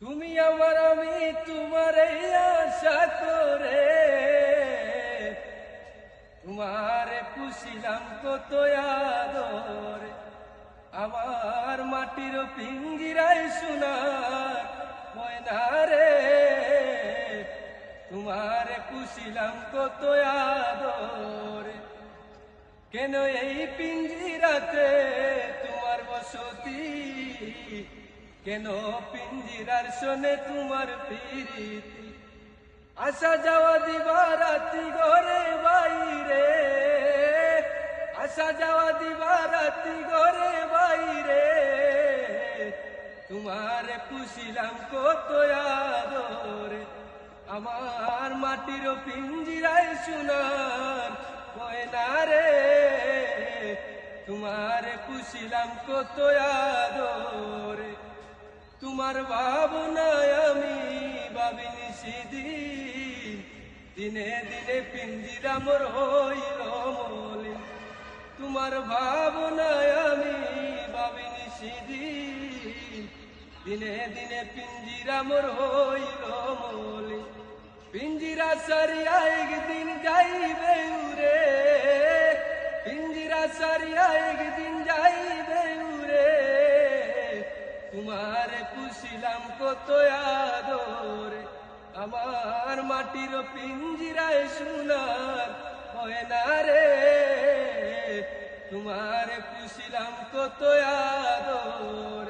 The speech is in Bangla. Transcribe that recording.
তুমি আমার আমি তোমার এই আশা করে তোমারে পুষিলাম কত আদর। আমার মাটির পিঞ্জিরায় সোনার ময়না রে, তোমারে পুষিলাম কত আদর। কেন এই পিঞ্জিরাতে তোমার বসতি, কেন পিঞ্জিরার শোনে তোমার প্রীতি। আসা যাওয়া দিবা রাতি ঘরে বাইরে, আসা যাওয়া দিবা রাতি ঘরে বাইরে। তোমারে পুষিলাম কত আদর, আমার মাটির পিঞ্জিরায় সোনার ময়না রে, তোমারে পুষিলাম কত আদর। তোমার ভাবনায় আমি ভাবিনি সেদিন, দিনে দিনে পিঞ্জিরা মোর হইল মলিন। তোমার ভাবনায় আমি ভাবিনি সেদিন, দিনে দিনে পিঞ্জিরা মোর হইল মলিন। পিঞ্জিরা সারিয়া একদিন যাইবে উড়ে, পিঞ্জিরা সারিয়া একদিন যাইবে উড়ে। তোমারে পুষিলাম কত আদর, আমার মাটির পিঞ্জিরায় সোনার ময়না রে, তোমারে পুষিলাম কত আদর।